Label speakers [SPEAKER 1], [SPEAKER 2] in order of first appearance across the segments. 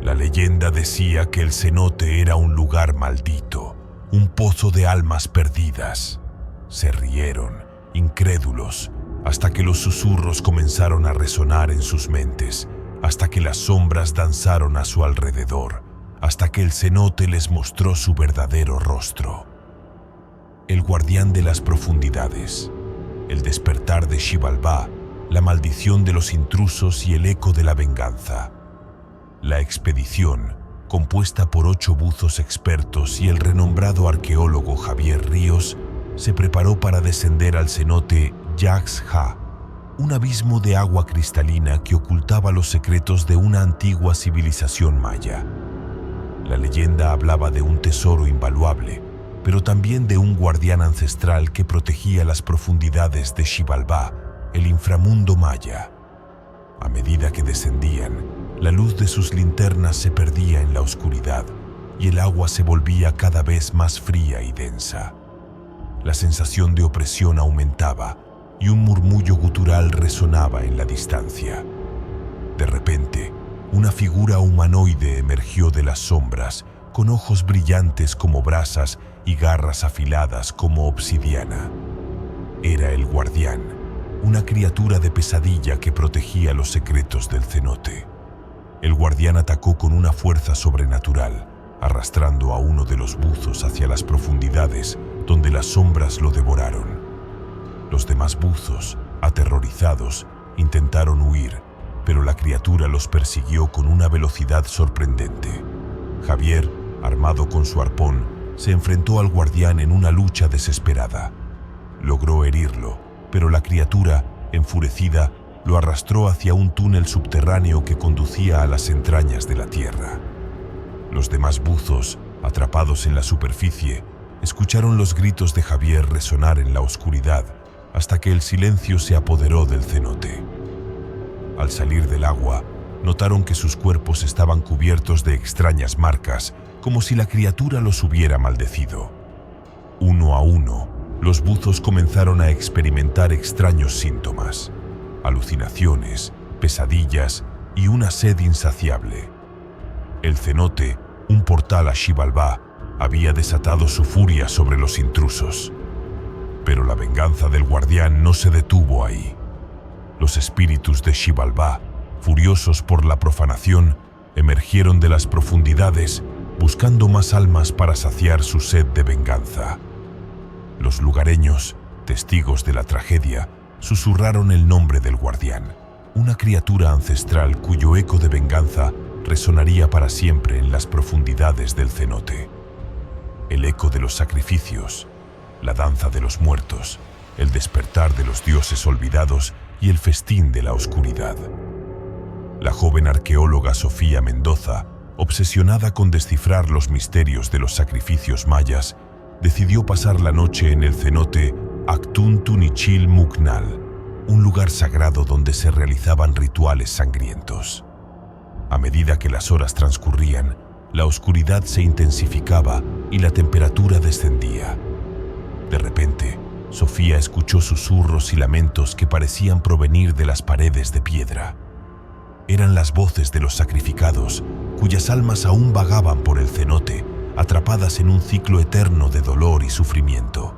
[SPEAKER 1] La leyenda decía que el cenote era un lugar maldito, un pozo de almas perdidas. Se rieron, incrédulos, hasta que los susurros comenzaron a resonar en sus mentes, hasta que las sombras danzaron a su alrededor, hasta que el cenote les mostró su verdadero rostro. El guardián de las profundidades, el despertar de Xibalbá, la maldición de los intrusos y el eco de la venganza. La expedición, compuesta por 8 buzos expertos y el renombrado arqueólogo Javier Ríos, se preparó para descender al cenote Yaxha, un abismo de agua cristalina que ocultaba los secretos de una antigua civilización maya. La leyenda hablaba de un tesoro invaluable, pero también de un guardián ancestral que protegía las profundidades de Xibalbá, el inframundo maya. A medida que descendían, la luz de sus linternas se perdía en la oscuridad y el agua se volvía cada vez más fría y densa. La sensación de opresión aumentaba y un murmullo gutural resonaba en la distancia. De repente, una figura humanoide emergió de las sombras, con ojos brillantes como brasas y garras afiladas como obsidiana. Era el guardián, una criatura de pesadilla que protegía los secretos del cenote. El guardián atacó con una fuerza sobrenatural, arrastrando a uno de los buzos hacia las profundidades, donde las sombras lo devoraron. Los demás buzos, aterrorizados, intentaron huir, pero la criatura los persiguió con una velocidad sorprendente. Javier, armado con su arpón, se enfrentó al guardián en una lucha desesperada. Logró herirlo, pero la criatura, enfurecida, lo arrastró hacia un túnel subterráneo que conducía a las entrañas de la tierra. Los demás buzos, atrapados en la superficie, escucharon los gritos de Javier resonar en la oscuridad hasta que el silencio se apoderó del cenote. Al salir del agua, notaron que sus cuerpos estaban cubiertos de extrañas marcas, como si la criatura los hubiera maldecido. Uno a uno, los buzos comenzaron a experimentar extraños síntomas: alucinaciones, pesadillas y una sed insaciable. El cenote, un portal a Xibalbá, había desatado su furia sobre los intrusos. Pero la venganza del guardián no se detuvo ahí. Los espíritus de Xibalbá, furiosos por la profanación, emergieron de las profundidades buscando más almas para saciar su sed de venganza. Los lugareños, testigos de la tragedia, susurraron el nombre del guardián, una criatura ancestral cuyo eco de venganza resonaría para siempre en las profundidades del cenote. El eco de los sacrificios, la danza de los muertos, el despertar de los dioses olvidados y el festín de la oscuridad. La joven arqueóloga Sofía Mendoza, obsesionada con descifrar los misterios de los sacrificios mayas, decidió pasar la noche en el cenote Actún Tunichil Muknal, un lugar sagrado donde se realizaban rituales sangrientos. A medida que las horas transcurrían, la oscuridad se intensificaba y la temperatura descendía. De repente, Sofía escuchó susurros y lamentos que parecían provenir de las paredes de piedra. Eran las voces de los sacrificados, cuyas almas aún vagaban por el cenote, atrapadas en un ciclo eterno de dolor y sufrimiento.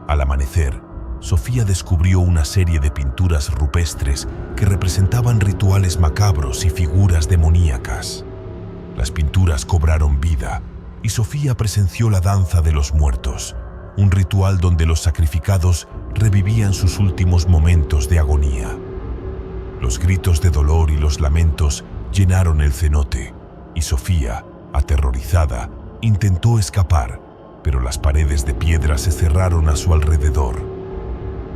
[SPEAKER 1] Al amanecer, Sofía descubrió una serie de pinturas rupestres que representaban rituales macabros y figuras demoníacas. Las pinturas cobraron vida, y Sofía presenció la danza de los muertos, un ritual donde los sacrificados revivían sus últimos momentos de agonía. Los gritos de dolor y los lamentos llenaron el cenote, y Sofía, aterrorizada, intentó escapar, pero las paredes de piedra se cerraron a su alrededor.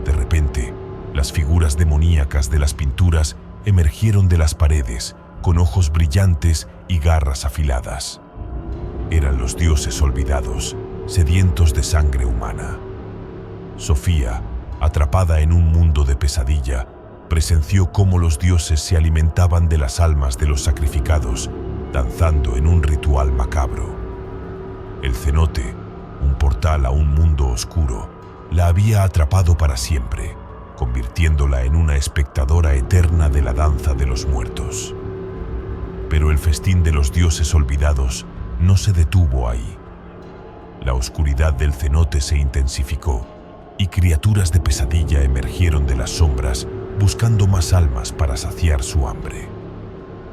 [SPEAKER 1] De repente, las figuras demoníacas de las pinturas emergieron de las paredes, con ojos brillantes y garras afiladas. Eran los dioses olvidados, sedientos de sangre humana. Sofía, atrapada en un mundo de pesadilla, presenció cómo los dioses se alimentaban de las almas de los sacrificados, danzando en un ritual macabro. El cenote, un portal a un mundo oscuro, la había atrapado para siempre, convirtiéndola en una espectadora eterna de la danza de los muertos. Pero el festín de los dioses olvidados no se detuvo ahí. La oscuridad del cenote se intensificó y criaturas de pesadilla emergieron de las sombras buscando más almas para saciar su hambre.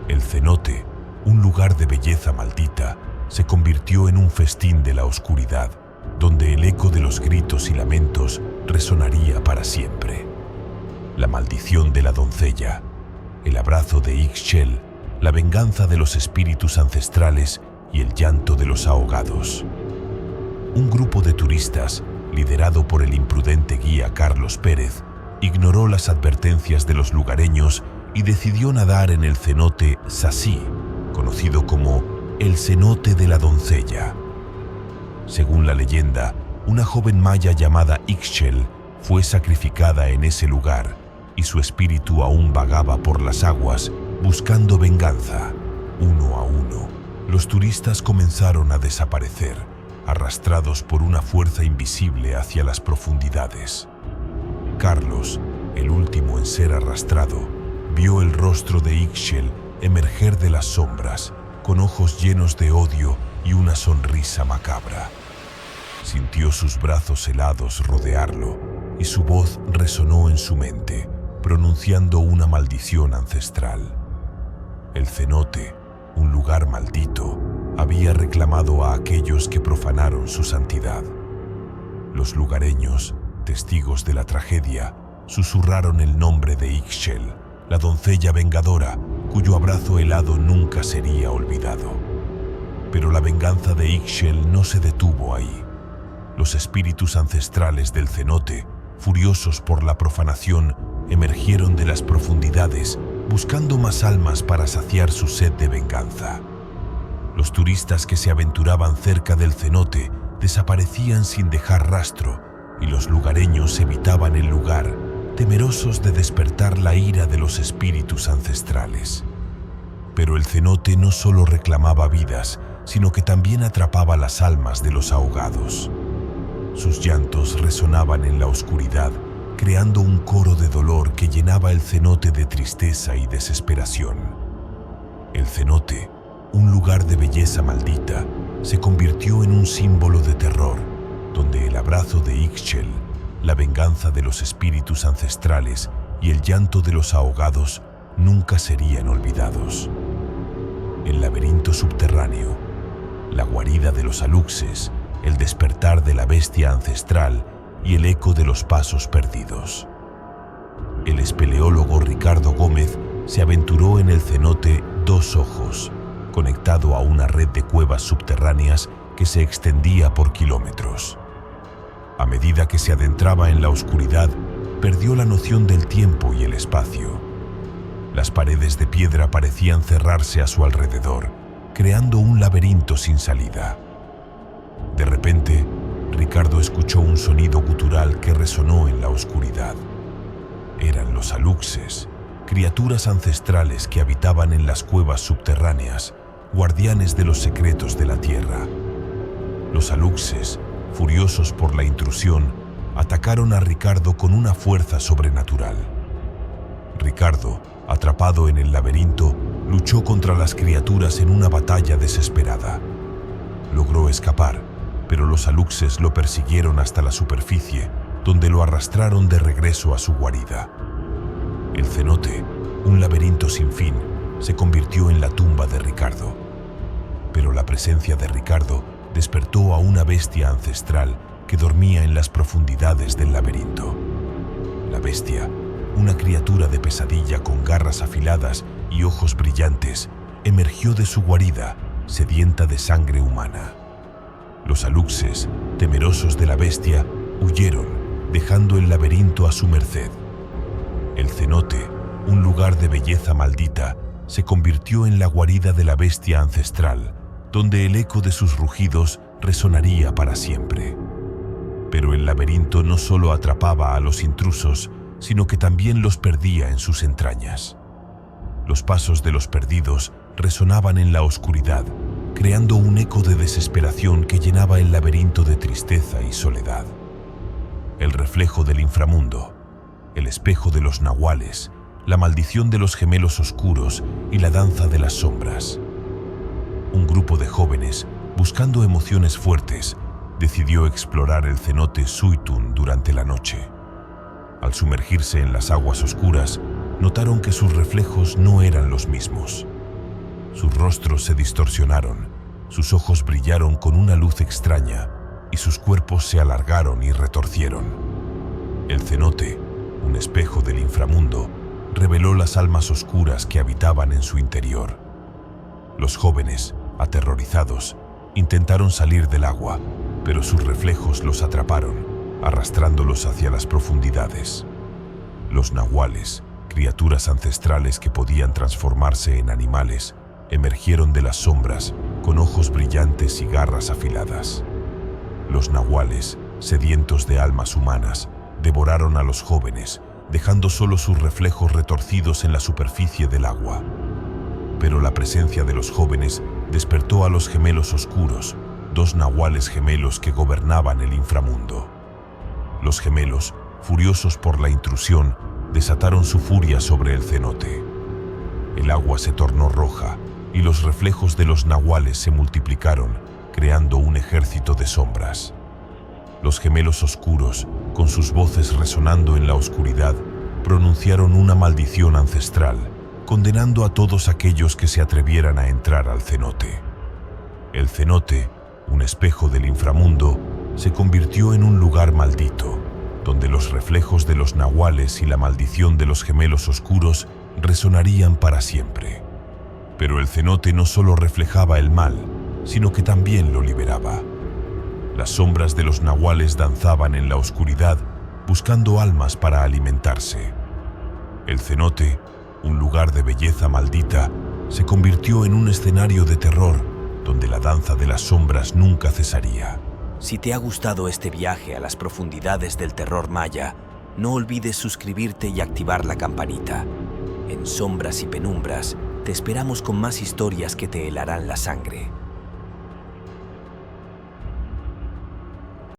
[SPEAKER 1] El cenote, un lugar de belleza maldita, se convirtió en un festín de la oscuridad, donde el eco de los gritos y lamentos resonaría para siempre. La maldición de la doncella, el abrazo de Ixchel, la venganza de los espíritus ancestrales y el llanto de los ahogados. Un grupo de turistas, liderado por el imprudente guía Carlos Pérez, ignoró las advertencias de los lugareños y decidió nadar en el cenote Sasí, conocido como el cenote de la doncella. Según la leyenda, una joven maya llamada Ixchel fue sacrificada en ese lugar y su espíritu aún vagaba por las aguas buscando venganza. Uno a uno, los turistas comenzaron a desaparecer, arrastrados por una fuerza invisible hacia las profundidades. Carlos, el último en ser arrastrado, vio el rostro de Ixchel emerger de las sombras, con ojos llenos de odio y una sonrisa macabra. Sintió sus brazos helados rodearlo y su voz resonó en su mente, pronunciando una maldición ancestral. El cenote, un lugar maldito, había reclamado a aquellos que profanaron su santidad. Los lugareños, testigos de la tragedia, susurraron el nombre de Ixchel, la doncella vengadora, cuyo abrazo helado nunca sería olvidado. Pero la venganza de Ixchel no se detuvo ahí. Los espíritus ancestrales del cenote, furiosos por la profanación, emergieron de las profundidades, buscando más almas para saciar su sed de venganza. Los turistas que se aventuraban cerca del cenote desaparecían sin dejar rastro, y los lugareños evitaban el lugar, temerosos de despertar la ira de los espíritus ancestrales. Pero el cenote no solo reclamaba vidas, sino que también atrapaba las almas de los ahogados. Sus llantos resonaban en la oscuridad, creando un coro de dolor que llenaba el cenote de tristeza y desesperación. El cenote, un lugar de belleza maldita, se convirtió en un símbolo de terror, donde el abrazo de Ixchel, la venganza de los espíritus ancestrales y el llanto de los ahogados nunca serían olvidados. El laberinto subterráneo, la guarida de los aluxes, el despertar de la bestia ancestral y el eco de los pasos perdidos. El espeleólogo Ricardo Gómez se aventuró en el cenote Dos Ojos, conectado a una red de cuevas subterráneas que se extendía por kilómetros. A medida que se adentraba en la oscuridad, perdió la noción del tiempo y el espacio. Las paredes de piedra parecían cerrarse a su alrededor, creando un laberinto sin salida. De repente, Ricardo escuchó un sonido gutural que resonó en la oscuridad. Eran los aluxes, criaturas ancestrales que habitaban en las cuevas subterráneas, guardianes de los secretos de la tierra. Los aluxes, furiosos por la intrusión, atacaron a Ricardo con una fuerza sobrenatural. Ricardo, atrapado en el laberinto, luchó contra las criaturas en una batalla desesperada. Logró escapar, pero los aluxes lo persiguieron hasta la superficie, donde lo arrastraron de regreso a su guarida. El cenote, un laberinto sin fin, se convirtió en la tumba de Ricardo. Pero la presencia de Ricardo despertó a una bestia ancestral que dormía en las profundidades del laberinto. La bestia, una criatura de pesadilla con garras afiladas y ojos brillantes, emergió de su guarida, sedienta de sangre humana. Los aluxes, temerosos de la bestia, huyeron, dejando el laberinto a su merced. El cenote, un lugar de belleza maldita, se convirtió en la guarida de la bestia ancestral, donde el eco de sus rugidos resonaría para siempre. Pero el laberinto no solo atrapaba a los intrusos, sino que también los perdía en sus entrañas. Los pasos de los perdidos resonaban en la oscuridad, creando un eco de desesperación que llenaba el laberinto de tristeza y soledad. El reflejo del inframundo, el espejo de los nahuales, la maldición de los gemelos oscuros y la danza de las sombras. Un grupo de jóvenes, buscando emociones fuertes, decidió explorar el cenote Suitun durante la noche. Al sumergirse en las aguas oscuras, notaron que sus reflejos no eran los mismos. Sus rostros se distorsionaron, sus ojos brillaron con una luz extraña y sus cuerpos se alargaron y retorcieron. El cenote, un espejo del inframundo, reveló las almas oscuras que habitaban en su interior. Los jóvenes, aterrorizados, intentaron salir del agua, pero sus reflejos los atraparon, arrastrándolos hacia las profundidades. Los nahuales, criaturas ancestrales que podían transformarse en animales, emergieron de las sombras con ojos brillantes y garras afiladas. Los nahuales, sedientos de almas humanas, devoraron a los jóvenes, dejando solo sus reflejos retorcidos en la superficie del agua. Pero la presencia de los jóvenes despertó a los gemelos oscuros, dos nahuales gemelos que gobernaban el inframundo. Los gemelos, furiosos por la intrusión, desataron su furia sobre el cenote. El agua se tornó roja y los reflejos de los nahuales se multiplicaron, creando un ejército de sombras. Los gemelos oscuros, con sus voces resonando en la oscuridad, pronunciaron una maldición ancestral, condenando a todos aquellos que se atrevieran a entrar al cenote. El cenote, un espejo del inframundo, se convirtió en un lugar maldito, donde los reflejos de los nahuales y la maldición de los gemelos oscuros resonarían para siempre. Pero el cenote no solo reflejaba el mal, sino que también lo liberaba. Las sombras de los nahuales danzaban en la oscuridad, buscando almas para alimentarse. El cenote, un lugar de belleza maldita, se convirtió en un escenario de terror, donde la danza de las sombras nunca cesaría.
[SPEAKER 2] Si te ha gustado este viaje a las profundidades del terror maya, no olvides suscribirte y activar la campanita. En Sombras y Penumbras, te esperamos con más historias que te helarán la sangre.